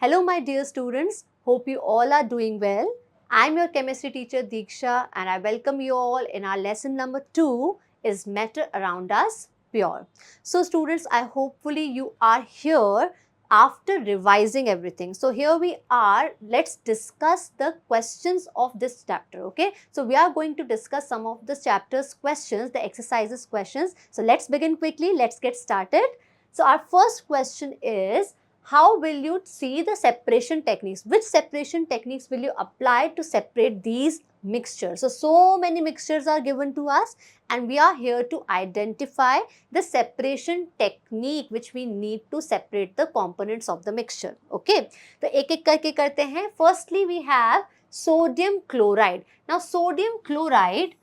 Hello my dear students, hope you all are doing well. I'm your chemistry teacher Diksha and I welcome you all in our lesson number 2 is matter around us pure. So students, I hopefully you are here after revising everything. So here we are, let's discuss the questions of this chapter, okay? So we are going to discuss some of the chapter's questions, the exercises questions. So let's begin quickly, let's get started. So our first question is, how will you see the separation techniques? Which separation techniques will you apply to separate these mixtures? So many mixtures are given to us and we are here to identify the separation technique which we need to separate the components of the mixture. Okay, तो एक एक करके करते हैं. Firstly, we have sodium chloride. Now, sodium chloride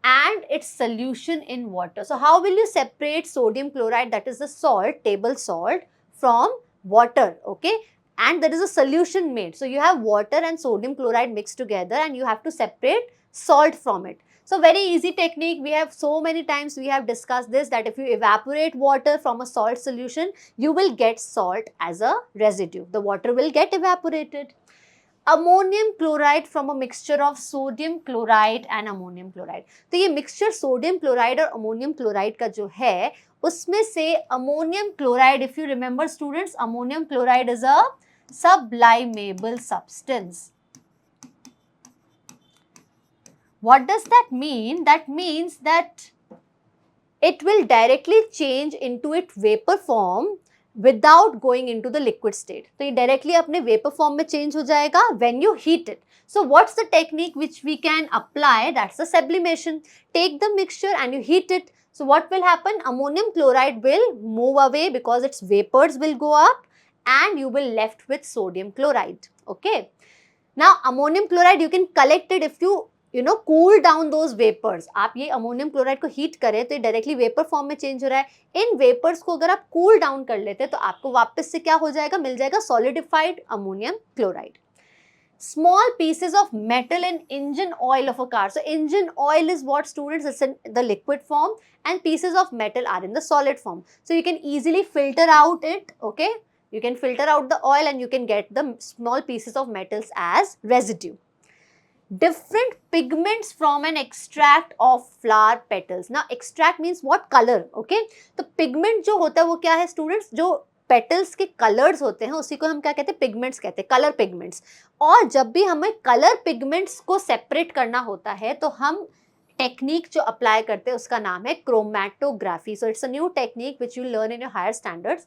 and its solution in water. So, how will you separate sodium chloride, that is the salt, table salt, from water, okay? And there is a solution made. So, you have water and sodium chloride mixed together and you have to separate salt from it. So, very easy technique. We have so many times we have discussed this, that if you evaporate water from a salt solution, you will get salt as a residue. The water will get evaporated. Ammonium chloride from a mixture of sodium chloride and ammonium chloride. तो ये mixture sodium chloride और ammonium chloride का जो है, उसमें से ammonium chloride, if you remember students, ammonium chloride is a sublimable substance. What does that mean? That means that it will directly change into its vapor form without going into the liquid state. तो ये directly अपने vapor form में change हो जाएगा when you heat it. So what's the technique which we can apply? That's the sublimation. Take the mixture and you heat it. So what will happen? Ammonium chloride will move away because its vapors will go up and you will left with sodium chloride. Okay. Now ammonium chloride you can collect it if you cool down those vapors. आप ये ammonium chloride को heat करें तो ये directly vapour form में change हो रहा है. इन वेपर्स को अगर आप कूल डाउन कर लेते तो आपको वापस से क्या हो जाएगा, मिल जाएगा solidified ammonium chloride. Small pieces of metal in engine oil of a car. So engine oil is what, students? It's in the liquid form and pieces of metal are in the solid form. So you can easily filter out it, okay? You can filter out the oil and you can get the small pieces of metals as residue. Different pigments from an extract of flower petals. Now extract means what? Color, okay? तो pigment जो होता है वो क्या है students? जो petals के colours होते हैं उसी को हम क्या कहते हैं? पिगमेंट्स कहते हैं, कलर पिगमेंट्स. और जब भी हमें कलर पिगमेंट्स को सेपरेट करना होता है तो हम टेक्निक जो अप्लाई करते हैं उसका नाम है chromatography. So it's a new technique which you learn in your higher standards.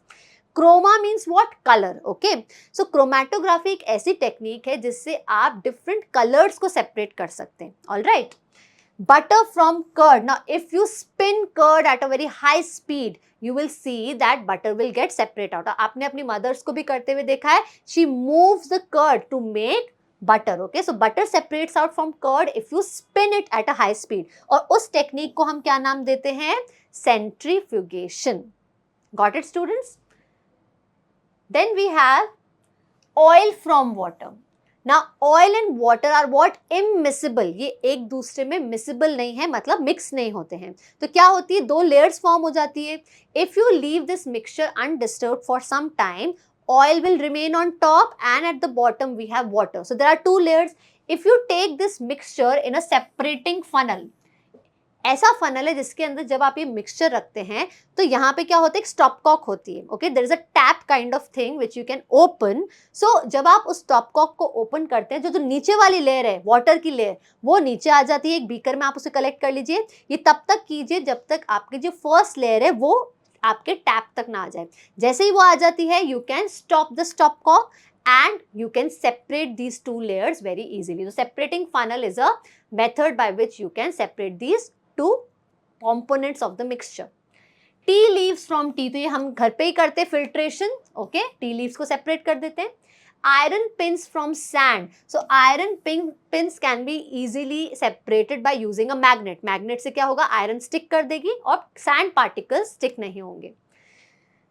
Chroma means what? Colour. Okay, so chromatography एक ऐसी टेक्निक है जिससे आप डिफरेंट कलर्स को सेपरेट कर सकते हैं. Alright. Butter from curd. Now, if you spin curd at a very high speed, you will see that butter will get separate out. आपने अपनी mothers को भी करते हुए देखा है. She moves the curd to make butter. Okay, so butter separates out from curd if you spin it at a high speed. और उस technique को हम क्या नाम देते हैं? Centrifugation. Got it, students? Then we have oil from water. Now oil and water are what? Immiscible. ये एक दूसरे में miscible नहीं है, मतलब mix नहीं होते हैं. तो क्या होती है? दो layers form हो जाती है. If you leave this mixture undisturbed for some time, oil will remain on top and at the bottom we have water. So there are two layers. If you take this mixture in a separating funnel, ऐसा funnel है जिसके अंदर जब आप ये mixture रखते हैं तो यहाँ पे क्या होता है? एक स्टॉप कॉक होती है. Okay, there is a tap kind of thing which you can open. So जब आप उस स्टॉप कॉक को ओपन करते हैं, जो नीचे वाली लेयर है, वाटर की लेयर, वो नीचे आ जाती है. एक बीकर में आप उसे कलेक्ट कर लीजिए. ये तब तक कीजिए जब तक आपकी जो फर्स्ट लेयर है वो आपके टैप तक ना आ जाए. जैसे ही वो आ जाती है, you can stop the stopcock and you can separate these two layers very easily. So separating funnel is a method by which you can separate these two components of the mixture. Tea leaves from tea, तो ये हम घर पे ही करते हैं filtration. Okay, tea leaves को separate कर देते हैं. Iron pins from sand. So iron pins can be easily separated by using a magnet. Magnet से क्या होगा? Iron stick कर देगी और sand particles stick नहीं होंगे.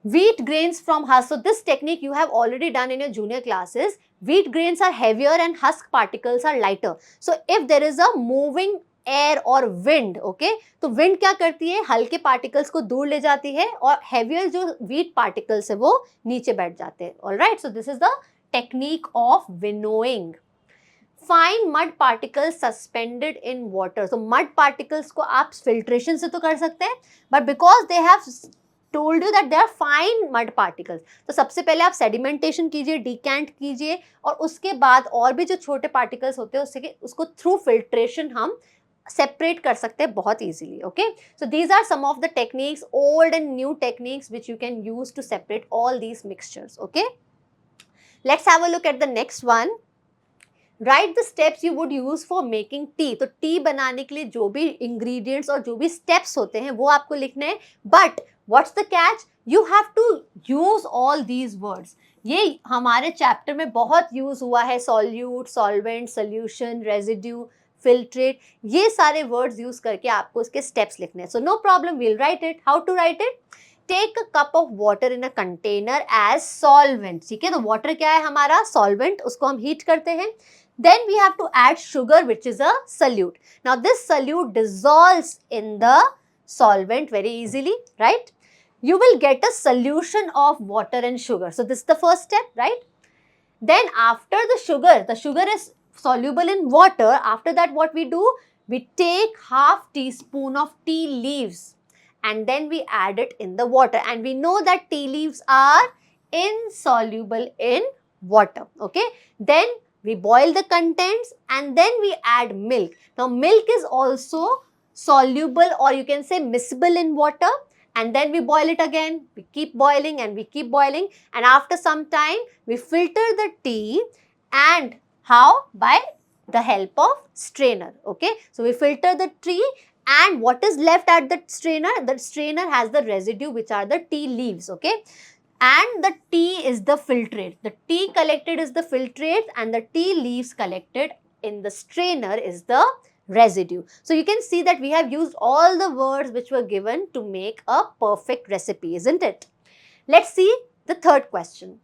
Wheat grains from husk. So this technique you have already done in your junior classes. Wheat grains are heavier and husk particles are lighter. So if there is a moving air और wind, okay, तो wind क्या करती है? हल्के particles को दूर ले जाती है और heavier जो wheat particles है वो नीचे बैठ जाते हैं. All right, so this is the technique of winnowing. Fine mud particles suspended in water. तो मड पार्टिकल्स को आप फिल्ट्रेशन से तो कर सकते हैं, but because they have told you that they are fine mud particles, तो सबसे पहले आप सेडिमेंटेशन कीजिए, डिकैंट कीजिए, और उसके बाद और भी जो छोटे पार्टिकल्स होते हैं उसको थ्रू फिल्ट्रेशन हम सेपरेट कर सकते हैं बहुत easily. Okay, so these are some of the techniques, old and new techniques which you can use to separate all these mixtures. Okay, let's have a look at the next one. Right the steps you would use for making tea. तो tea बनाने के लिए जो भी ingredients और जो भी steps होते हैं वो आपको लिखने हैं, but what's the catch, you have to use all these words. ये हमारे चैप्टर में बहुत यूज हुआ है, solute, solvent, solution, residue, filtrate, ये सारे वर्ड्स यूज करके आपको इसके स्टेप्स लिखने हैं. So no problem, we'll write it. How to write it? Take a cup of water in a container as solvent. ठीक है, तो वाटर क्या है हमारा? सॉल्वेंट, उसको हम हीट करते हैं. Then we have to add sugar, which is a solute. Now this solute dissolves in the solvent very easily, right? You will get a solution of water and sugar. So this is the first step, right? Then after the sugar is soluble in water. After that, what we do? We take half teaspoon of tea leaves and then we add it in the water. And we know that tea leaves are insoluble in water. Okay? Then we boil the contents and then we add milk. Now milk is also soluble, or you can say miscible in water, and then we boil it again. We keep boiling and we keep boiling, and after some time we filter the tea. And how? By the help of strainer. Okay, so we filter the tea, and what is left at the strainer? The strainer has the residue, which are the tea leaves. Okay, and the tea is the filtrate. The tea collected is the filtrate and the tea leaves collected in the strainer is the residue. So you can see that we have used all the words which were given to make a perfect recipe, isn't it? Let's see the third question.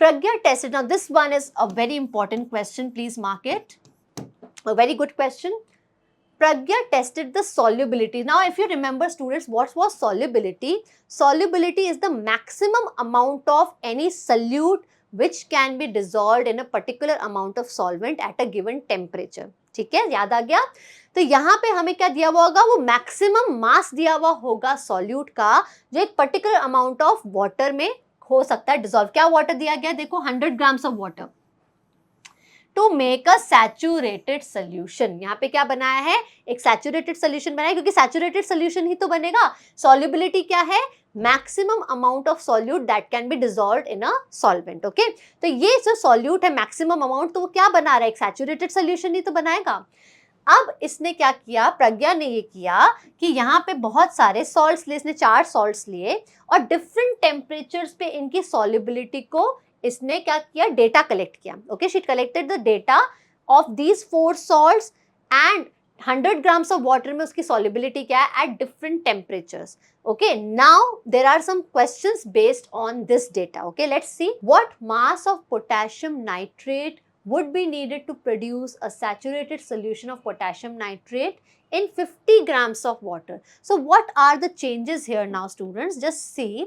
Pragya tested. Now this one is a very important question. Please mark it. A very good question. Pragya tested the solubility. Now, if you remember, students, what was solubility? Solubility is the maximum amount of any solute which can be dissolved in a particular amount of solvent at a given temperature. ठीक है, याद आ गया? तो यहाँ पे हमें क्या दिया हुआ होगा? वो मैक्सिमम मास दिया हुआ होगा सॉल्यूट का, जो एक पर्टिकुलर अमाउंट ऑफ वाटर में हो सकता है डिसॉल्व. क्या वाटर दिया गया? देखो 100 grams of water to make a saturated solution. यहाँ पे क्या बनाया है? एक सैचुरेटेड सोल्यूशन बनाया, क्योंकि सैचुरेटेड सोल्यूशन ही तो बनेगा. सॉल्युबिलिटी क्या है? Maximum amount of solute that can be dissolved in a solvent. Okay, तो ये जो सॉल्यूट है मैक्सिमम अमाउंट, तो वो क्या बना रहा है? एक सैचुरेटेड सोल्यूशन ही तो बनाएगा. अब इसने क्या किया? प्रज्ञा ने ये किया कि यहाँ पे बहुत सारे सॉल्ट्स लिए, इसने 4 सॉल्ट्स लिए और डिफरेंट टेम्परेचर्स पे इनकी सॉल्युबिलिटी को इसने क्या किया? डेटा कलेक्ट किया. Okay, she collected the data of these 4 salts and 100 grams of water में उसकी सॉल्युबिलिटी क्या है? At different temperatures. Okay, now there are some questions based on this data. Okay, let's see. What mass of potassium nitrate would be needed to produce a saturated solution of potassium nitrate in 50 grams of water. So what are the changes here now, students? Just see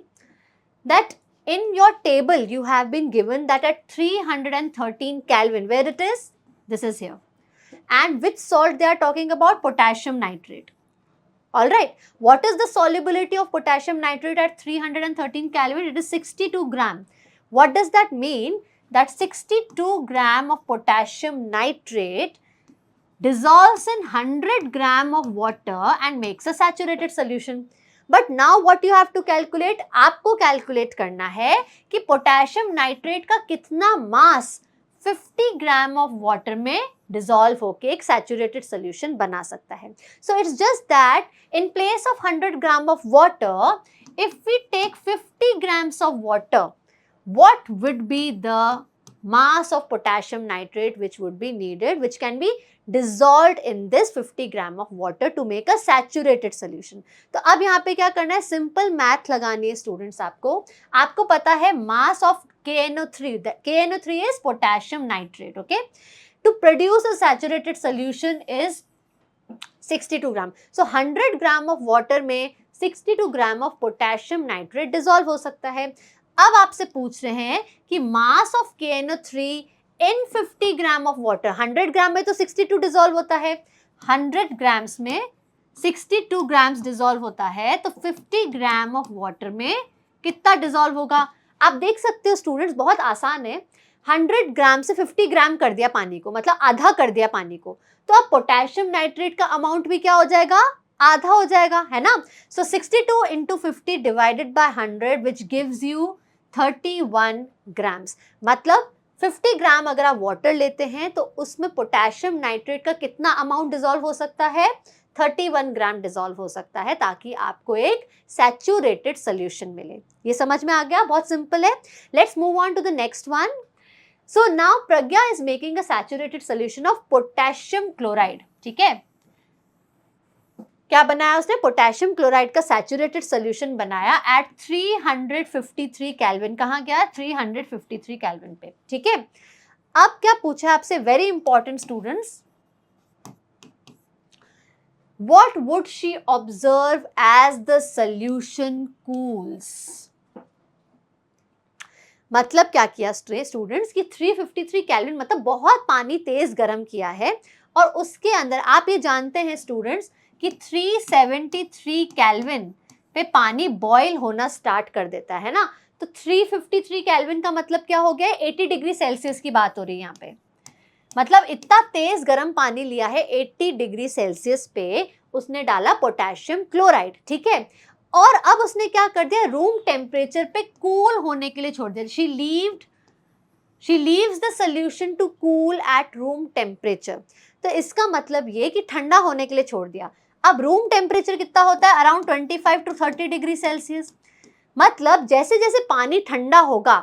that in your table you have been given that at 313 Kelvin, where it is? This is here. And which salt they are talking about? Potassium nitrate. Alright, what is the solubility of potassium nitrate at 313 Kelvin? It is 62 gram. What does that mean? That 62 gram of potassium nitrate dissolves in 100 gram of water and makes a saturated solution. But now what you have to calculate? आपको calculate करना है कि potassium nitrate का कितना mass 50 gram of water में dissolve होके एक saturated solution बना सकता है. So it's just that in place of 100 gram of water, if we take 50 grams of water, what would be the mass of potassium nitrate which would be needed, which can be dissolved in this 50 gram of water to make a saturated solution. तो अब यहाँ पे क्या करना है? Simple math लगानी है students. आपको पता है mass of KNO3, KNO3 is potassium nitrate. Okay, to produce a saturated solution is 62 gram. So 100 gram of water में 62 gram of potassium nitrate dissolve हो सकता है. अब आपसे पूछ रहे हैं कि mass of KNO3 in 50 gram of water, 100 ग्राम में तो 62 डिसॉल्व होता है, 100 ग्राम्स में 62 ग्राम्स डिसॉल्व होता है, तो 50 ग्राम ऑफ वाटर में कितना डिसॉल्व होगा? आप देख सकते हो स्टूडेंट्स, बहुत आसान है, 100 ग्राम से 50 ग्राम कर दिया पानी को, मतलब आधा कर दिया पानी को, तो अब पोटेशियम नाइट्रेट का अमाउंट भी क्या हो जाएगा? आधा हो जाएगा, है ना? सो 62 into 50 divided by 100 which gives you 31 grams. मतलब 50 ग्राम अगर आप वाटर लेते हैं तो उसमें पोटेशियम नाइट्रेट का कितना अमाउंट डिसॉल्व हो सकता है? 31 ग्राम डिसॉल्व हो सकता है, ताकि आपको एक सैचुरेटेड सोल्यूशन मिले। ये समझ में आ गया? बहुत सिंपल है। Let's move on to the next one. So now Pragya is making a saturated solution of potassium chloride. ठीक है, क्या बनाया उसने? पोटेशियम क्लोराइड का सैचुरेटेड सोल्यूशन बनाया एट 353 केल्विन। कहाँ गया? 353 केल्विन पे। ठीक है, अब क्या पूछा आपसे? Very important students, what would she observe as the solution cools? मतलब क्या किया स्टूडेंट्स कि 353 केल्विन मतलब बहुत पानी तेज गर्म किया है, और उसके अंदर आप ये जानते हैं स्टूडेंट्स कि 373 केल्विन पे पानी बॉईल होना स्टार्ट कर देता है ना। तो 353 केल्विन का मतलब क्या हो गया? 80 डिग्री सेल्सियस की बात हो रही है यहाँ पे। मतलब इतना तेज गर्म पानी लिया है, 80 डिग्री सेल्सियस पे उसने डाला पोटेशियम क्लोराइड। ठीक है, और अब उसने क्या कर दिया? रूम टेम्परेचर पे कूल होने के लिए छोड़ दिया। She leaves the solution to cool at room temperature. तो इसका मतलब ये कि ठंडा होने के लिए छोड़ दिया। अब रूम टेम्परेचर कितना होता है? Around 25 to 30 degree Celsius. मतलब जैसे जैसे पानी ठंडा होगा,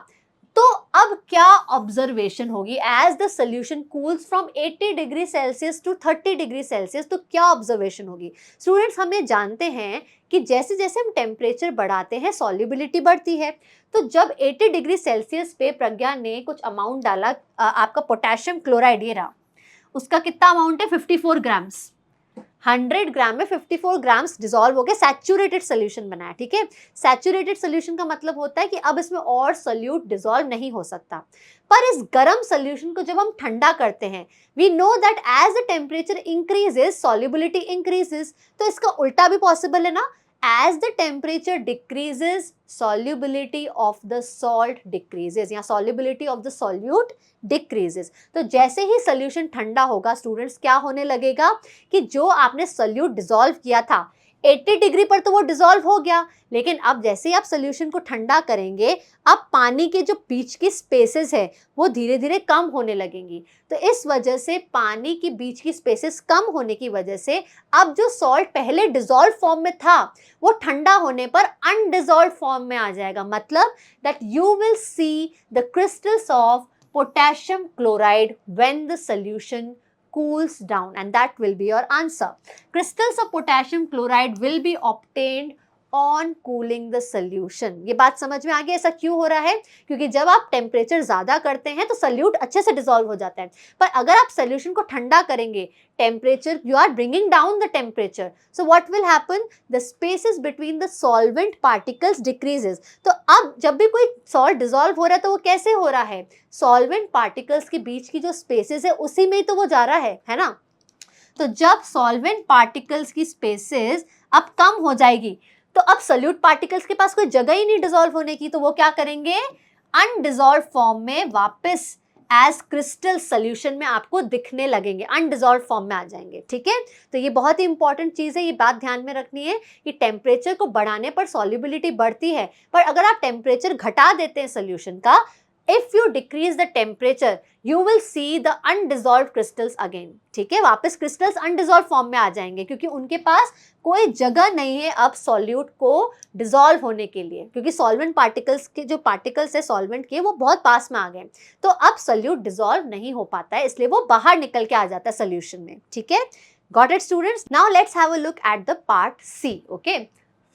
तो अब क्या ऑब्जर्वेशन होगी? As the solution cools from 80 degree Celsius to 30 degree Celsius, तो क्या ऑब्जर्वेशन होगी? स्टूडेंट्स, हम ये जानते हैं कि जैसे जैसे हम टेम्परेचर बढ़ाते हैं सॉल्युबिलिटी बढ़ती है। तो जब 80 डिग्री सेल्सियस पे प्रज्ञा ने कुछ अमाउंट डाला, आपका पोटेशियम क्लोराइड, ये रहा, उसका कितना अमाउंट है? 54 ग्राम्स। 100 ग्राम में 54 ग्राम्स डिसॉल्व हो गए, सैचुरेटेड सोल्यूशन बनाया। ठीक है, सैचुरेटेड सोल्यूशन का मतलब होता है कि अब इसमें और सोल्यूट डिसॉल्व नहीं हो सकता। पर इस गर्म सोल्यूशन को जब हम ठंडा करते हैं, we know that as the temperature increases solubility increases. तो इसका उल्टा भी पॉसिबल है ना, as the temperature decreases solubility of the salt decreases या solubility of the solute decreases। तो जैसे ही सोल्यूशन ठंडा होगा स्टूडेंट्स, क्या होने लगेगा कि जो आपने सोल्यूट डिसॉल्व किया था 80 डिग्री पर, तो वो डिसॉल्व हो गया, लेकिन अब जैसे ही आप सोल्यूशन को ठंडा करेंगे, अब पानी के जो बीच की स्पेसेस है वो धीरे धीरे कम होने लगेंगी। तो इस वजह से पानी के बीच की स्पेसेस कम होने की वजह से अब जो सॉल्ट पहले डिसॉल्व फॉर्म में था, वो ठंडा होने पर अनडिसॉल्व फॉर्म में आ जाएगा। मतलब that you will see the crystals of potassium chloride when the solution cools down, and that will be your answer. Crystals of potassium chloride will be obtained on cooling the solution। ये बात समझ में आ गई? ऐसा क्यों हो रहा है? क्योंकि जब आप टेम्परेचर ज्यादा करते हैं तो सोल्यूट अच्छे से डिसॉल्व हो जाता है, पर अगर आप सोल्यूशन को ठंडा करेंगे, temperature, you are bringing down the temperature, so what will happen? The spaces between the solvent particles decreases. तो अब जब भी कोई सॉल्ट डिसॉल्व हो रहा है तो वो कैसे हो रहा है? सॉल्वेंट पार्टिकल्स के बीच की जो स्पेसेस है उसी में ही तो वो जा रहा है ना। तो जब सॉल्वेंट पार्टिकल्स की स्पेसेस अब कम हो जाएगी, तो अब सोल्यूट पार्टिकल्स के पास कोई जगह ही नहीं डिसॉल्व होने की, तो वो क्या करेंगे? अनडिसॉल्व फॉर्म में वापस एज क्रिस्टल सोल्यूशन में आपको दिखने लगेंगे, अनडिसॉल्व फॉर्म में आ जाएंगे। ठीक है, तो ये बहुत ही इंपॉर्टेंट चीज है, ये बात ध्यान में रखनी है कि टेम्परेचर को बढ़ाने पर सॉल्युबिलिटी बढ़ती है, पर अगर आप टेम्परेचर घटा देते हैं सोल्यूशन का, if you decrease the temperature you will see the undissolved crystals again। ठीक है, वापस क्रिस्टल्स अनडिसॉल्व फॉर्म में आ जाएंगे, क्योंकि उनके पास कोई जगह नहीं है अब सॉल्यूट को डिसॉल्व होने के लिए, क्योंकि सॉल्वेंट पार्टिकल्स के जो पार्टिकल्स है सॉल्वेंट के, वो बहुत पास में आ गए, तो अब सॉल्यूट डिसॉल्व नहीं हो पाता है, इसलिए वो बाहर निकल के आ जाता है सोल्यूशन में। ठीक है, got it students? Now let's have a look at the part C. Okay,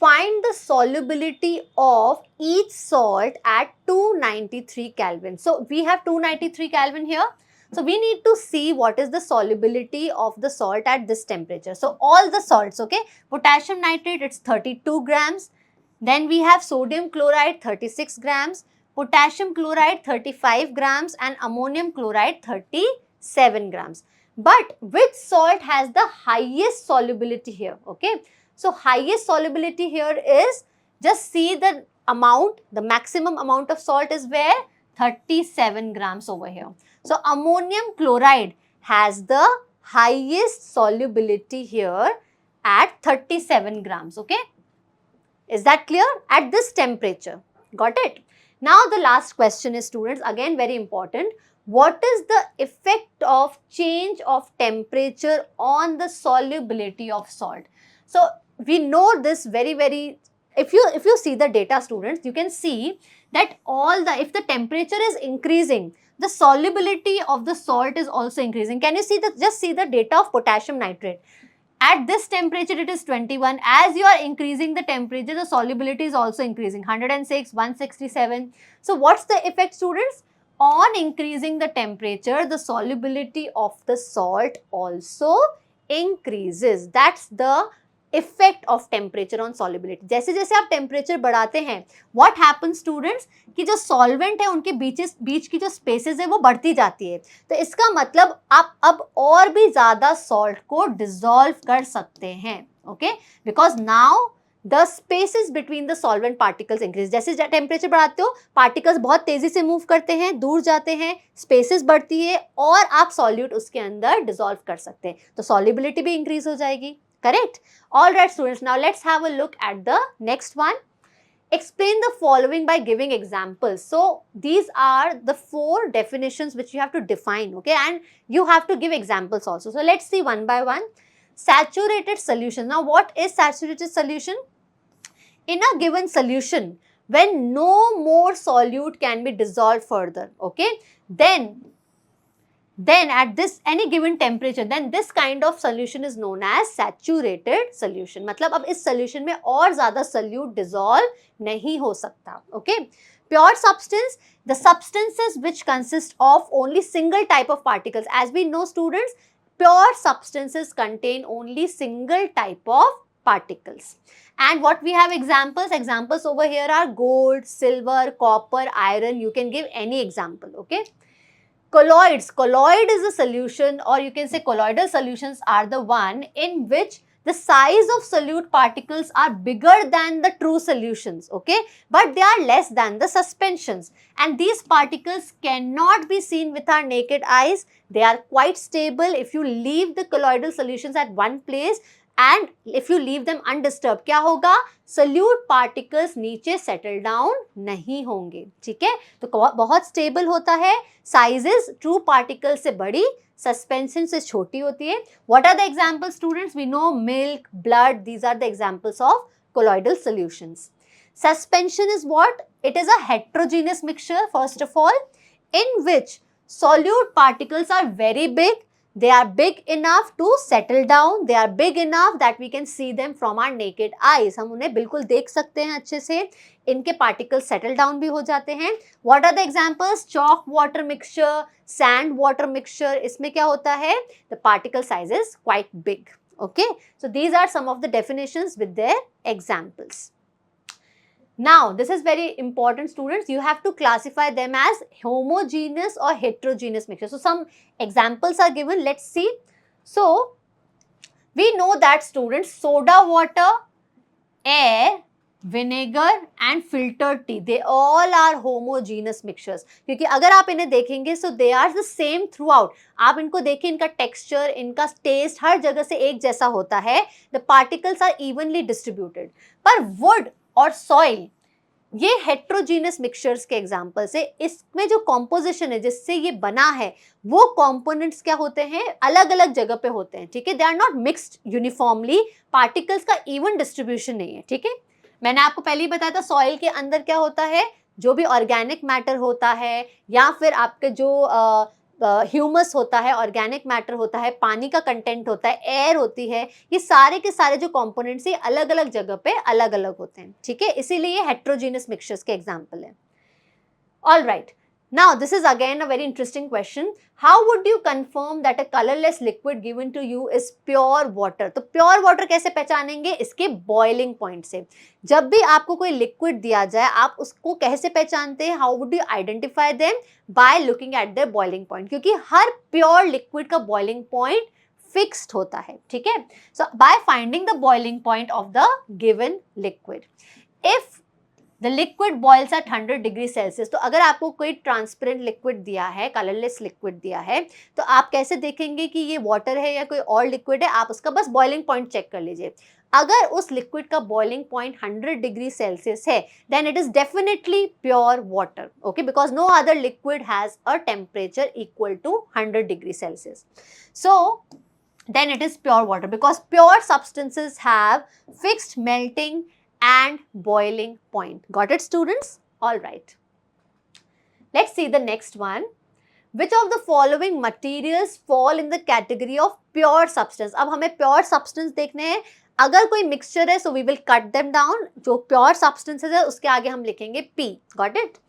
find the solubility of each salt at 293 Kelvin। So we have 293 Kelvin here. So we need to see what is the solubility of the salt at this temperature. So all the salts, okay, potassium nitrate, it's 32 grams. Then we have sodium chloride 36 grams, potassium chloride 35 grams and ammonium chloride 37 grams. But which salt has the highest solubility here? Okay, so highest solubility here is, just see the amount, the maximum amount of salt is where? 37 grams over here. So ammonium chloride has the highest solubility here at 37 grams. Okay, is that clear? At this temperature. Got it? Now the last question is, students, again very important. What is the effect of change of temperature on the solubility of salt? So we know this very, if you see the data, students, you can see that if the temperature is increasing, the solubility of the salt is also increasing. Can you see that? Just see the data of potassium nitrate. At this temperature, it is 21. As you are increasing the temperature, the solubility is also increasing. 106, 167. So what's the effect, students? On increasing the temperature, the solubility of the salt also increases. That's the effect of temperature on solubility. जैसे जैसे आप temperature बढ़ाते हैं, what happens, students? कि जो solvent है उनके बीच की जो spaces है वो बढ़ती जाती है. तो इसका मतलब आप अब और भी ज़्यादा salt को dissolve कर सकते हैं. Okay? Because now the spaces between the solvent particles increase. जैसे टेम्परेचर बढ़ाते हो, पार्टिकल्स बहुत तेजी से मूव करते हैं, दूर जाते हैं, स्पेसेस बढ़ती है और आप सॉल्यूट उसके अंदर डिसॉल्व कर सकते हैं, तो सॉल्युबिलिटी भी इंक्रीज हो जाएगी. Correct? All right, students. Now let's have a look at the next one. Explain the following by giving examples. So these are the 4 definitions which you have to define. Okay, and you have to give examples also. So let's see one by one. Saturated solution. Now what is saturated solution? In a given solution, when no more solute can be dissolved further, okay, then at this any given temperature, then this kind of solution is known as saturated solution. मतलब अब इस solution में और ज़्यादा solute dissolve नहीं हो सकता. Okay. Pure substance, the substances which consist of only single type of particles. As we know, students, pure substances contain only single type of particles. And what we have examples? Examples over here are gold, silver, copper, iron. You can give any example. Okay. Colloids. Colloid is a solution, or you can say colloidal solutions are the one in which the size of solute particles are bigger than the true solutions, okay, but they are less than the suspensions, and these particles cannot be seen with our naked eyes. They are quite stable. If you leave the colloidal solutions at one place and if you leave them undisturbed, क्या होगा? Solute particles नीचे settle down नहीं होंगे. ठीक है, तो बहुत stable होता है. Sizes true particles से बड़ी, suspension से छोटी होती है. What are the examples, students? We know milk, blood. These are the examples of colloidal solutions. Suspension is what? It is a heterogeneous mixture, first of all, in which solute particles are very big. They are big enough to settle down. They are big enough that we can see them from our naked eyes. हम उन्हें बिल्कुल देख सकते हैं अच्छे से. इनके particles settle down भी हो जाते हैं. What are the examples? Chalk water mixture, sand water mixture. इसमें क्या होता है? The particle size is quite big. Okay. So these are some of the definitions with their examples. Now, this is very important, students. You have to classify them as homogeneous or heterogeneous mixture. So, some examples are given. Let's see. So, we know that, students, soda water, air, vinegar and filtered tea, they all are homogeneous mixtures. क्योंकि अगर आप इन्हें देखेंगे, so they are the same throughout. आप इनको देखिए, इनका texture, इनका taste हर जगह से एक जैसा होता है. The particles are evenly distributed. पर wood और सॉइल, ये हेट्रोजीनियस मिक्सचर्स के एग्जांपल्स है. इसमें जो कॉम्पोजिशन है जिससे ये बना है, वो कंपोनेंट्स क्या होते हैं? अलग अलग जगह पे होते हैं. ठीक है, they are not mixed uniformly. Particles का इवन डिस्ट्रीब्यूशन नहीं है. ठीक है, मैंने आपको पहले ही बताया था सॉइल के अंदर क्या होता है, जो भी ऑर्गेनिक मैटर होता है या फिर आपके जो ह्यूमस होता है, ऑर्गेनिक मैटर होता है, पानी का कंटेंट होता है, एयर होती है, ये सारे के सारे जो कंपोनेंट्स ये अलग अलग जगह पे अलग अलग होते हैं. ठीक है, इसीलिए ये हेट्रोजीनियस मिक्सचर्स के एग्जांपल है. All right, Now, this is again a very interesting question. How would you confirm that a colorless liquid given to you is pure water? तो pure water कैसे पहचानेंगे? इसके boiling point से. जब भी आपको कोई liquid दिया जाए, आप उसको कैसे पहचानते हैं? How would you identify them? By looking at their boiling point. क्योंकि हर pure liquid का boiling point fixed होता है, ठीक है? So, by finding the boiling point of the given liquid, if the liquid boils at 100 degree Celsius, तो अगर आपको कोई ट्रांसपेरेंट लिक्विड दिया है, कलरलेस लिक्विड दिया है, तो आप कैसे देखेंगे कि ये वाटर है या कोई और लिक्विड है? आप उसका बस बॉइलिंग पॉइंट चेक कर लीजिए. अगर उस लिक्विड का बॉइलिंग पॉइंट 100 डिग्री सेल्सियस है, then it is definitely pure water, okay, because no other liquid has a temperature equal to 100 degree Celsius. So then it is pure water, because pure substances have fixed melting and boiling point. Got it, students? All right. Let's see the next one. Which of the following materials fall in the category of pure substance? अब हमें pure substance देखने हैं. अगर कोई mixture है, so we will cut them down. जो pure substances है, उसके आगे हम लिखेंगे P. Got it?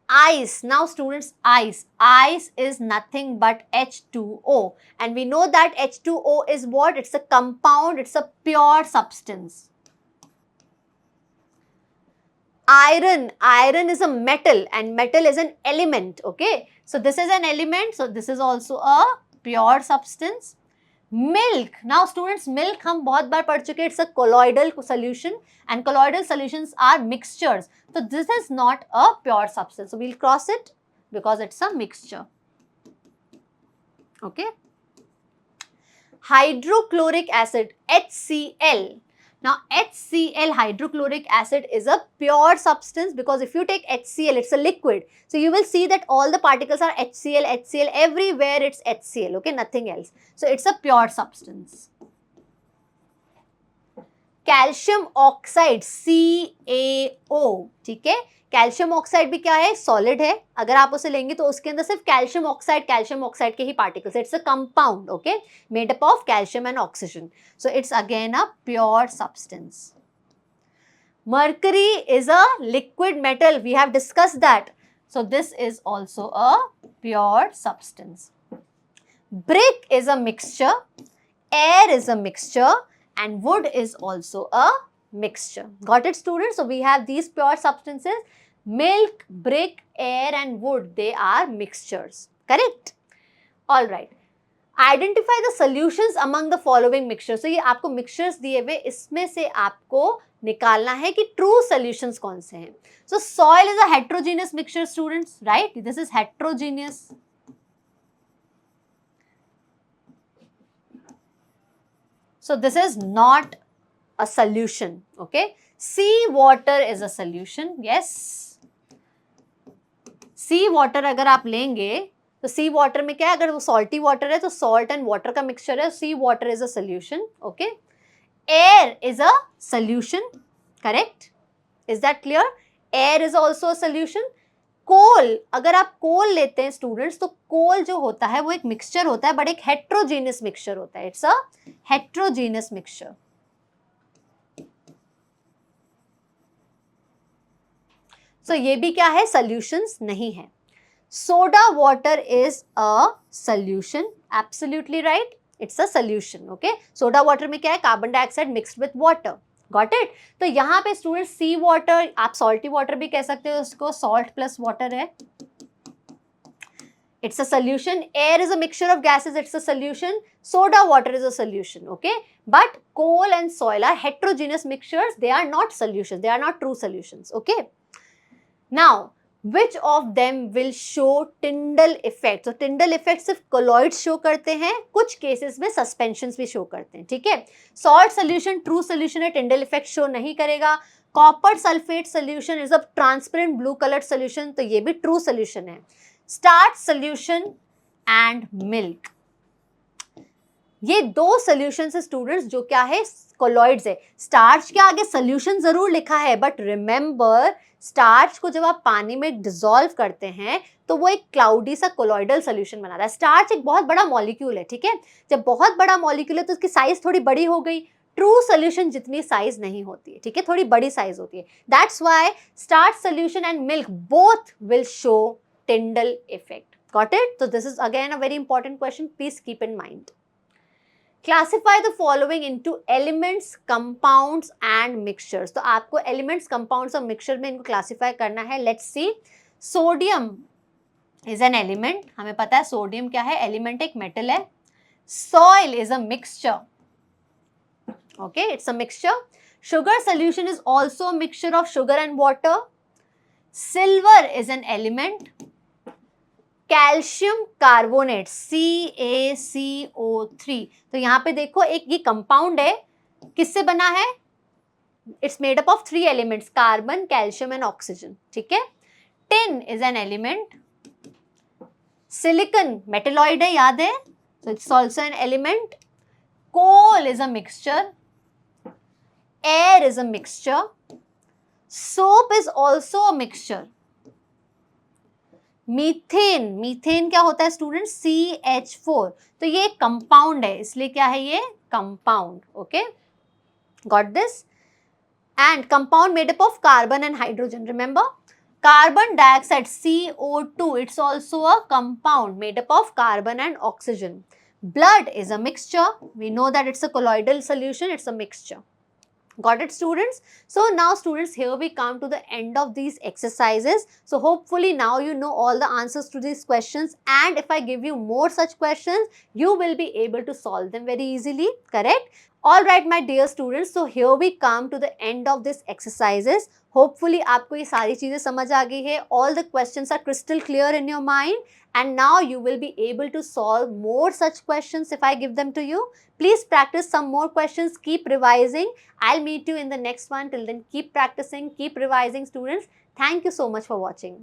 Ice. Now students, ice is nothing but H2O, and we know that H2O is what? It's a compound, it's a pure substance. Iron is a metal, and metal is an element, okay? So this is an element, so this is also a pure substance. Milk. Now students, milk हम बहुत बार पढ़ चुके हैं. It's a colloidal solution, and colloidal solutions are mixtures. So this is not a pure substance. So we'll cross it because it's a mixture. Okay. Hydrochloric acid, HCl. Now HCl, hydrochloric acid, is a pure substance, because if you take HCl, it's a liquid. So you will see that all the particles are HCl, everywhere it's HCl, okay, nothing else. So it's a pure substance. Calcium oxide, CaO, ठीक है. Calcium oxide भी क्या है? Solid है. अगर आप उसे लेंगे तो उसके अंदर सिर्फ कैल्शियम ऑक्साइड के ही particles. It's a compound, okay, made up of calcium and oxygen. So it's again a pure substance. Mercury is a liquid metal. We have discussed that. So this is also a pure substance. Brick is a mixture. Air is a mixture. And wood is also a mixture. Got it, students? So we have these pure substances. Milk, brick, air and wood, they are mixtures. Correct? All right. Identify the solutions among the following mixtures. So ये आपको mixtures दिए हुए, इसमें से आपको निकालना है कि true solutions कौन से हैं. So soil is a heterogeneous mixture, students, right? This is heterogeneous. So this is not a solution, okay? Sea water is a solution, yes. Sea water अगर आप लेंगे तो sea water में क्या है? अगर वो salty water है तो salt and water का mixture है. Sea water is a solution, okay? Air is a solution, correct? Is that clear? Air is also a solution. कोल, अगर आप कोल लेते हैं स्टूडेंट्स, तो कोल जो होता है वो एक मिक्सचर होता है, बट एक हेट्रोजीनियस मिक्सचर होता है. It's a heterogeneous mixture. So ये भी क्या है? सॉल्यूशंस नहीं है. Soda water is a solution. Absolutely right, it's a solution, okay. Soda water में क्या है? Carbon dioxide mixed with water. Got it? तो यहाँ पे स्टूडेंट सी वाटर, आप सॉल्टी वाटर भी कह सकते हो उसको, सॉल्ट प्लस वाटर है. It's a solution. Air is a mixture of gases. It's a solution. Soda water is a solution. Okay. But coal and soil are heterogeneous mixtures. They are not solutions. They are not true solutions. Okay. Now, which of them will show Tyndall effect? So, Tyndall effect सिर्फ colloids show करते हैं. कुछ cases में suspensions भी show करते हैं. ठीक है. Salt solution true solution है. Tyndall effect show नहीं करेगा. Copper sulfate solution is a transparent blue colored solution. तो ये भी true solution है. Starch solution and milk. ये दो solutions है स्टूडेंट्स जो क्या है? colloids है. स्टार्च के आगे solution जरूर लिखा है, बट रिमेंबर स्टार्च को जब आप पानी में डिसॉल्व करते हैं तो वो एक क्लाउडी सा कोलॉइडल सोल्यूशन बना रहा है. स्टार्च एक बहुत बड़ा मॉलिक्यूल है, ठीक है. जब बहुत बड़ा मॉलिक्यूल है तो उसकी साइज थोड़ी बड़ी हो गई. ट्रू सोल्यूशन जितनी साइज नहीं होती है, ठीक है, थोड़ी बड़ी साइज होती है. That's why starch solution and milk both will show Tyndall effect. Got it? So this is again a very important question. Please keep in mind. Classify the following into elements, compounds and mixtures. तो आपको elements, compounds और mixture में इनको classify करना है. Let's see. Sodium is an element. हमें पता है sodium क्या है? Element एक metal है. Soil is a mixture. Okay, it's a mixture. Sugar solution is also a mixture of sugar and water. Silver is an element. Calcium carbonate CaCO3. तो यहाँ पे देखो एक ये कंपाउंड है, किससे बना है? It's made up of 3 elements, carbon, calcium and oxygen. ठीक है? Tin is an element. Silicon metalloid है, याद है? So it's also an element. Coal is a mixture. Air is a mixture. Soap is also a mixture. Methane क्या होता है student? CH4. तो ये कंपाउंड है, इसलिए क्या है ये? Compound. Okay, got this? And compound made up of carbon and hydrogen. Remember, carbon dioxide CO2, it's also a compound made up of carbon and oxygen. Blood is a mixture. We know that it's a colloidal solution, it's a mixture. Got it, students? So now students, here we come to the end of these exercises. So hopefully now you know all the answers to these questions, and if I give you more such questions, you will be able to solve them very easily, correct? Alright my dear students, so here we come to the end of this exercises. Hopefully आपको ये सारी चीजें समझ आ गई है. All the questions are crystal clear in your mind, and now you will be able to solve more such questions if I give them to you. Please practice some more questions, keep revising. I'll meet you in the next one. Till then, keep practicing, keep revising, students. Thank you so much for watching.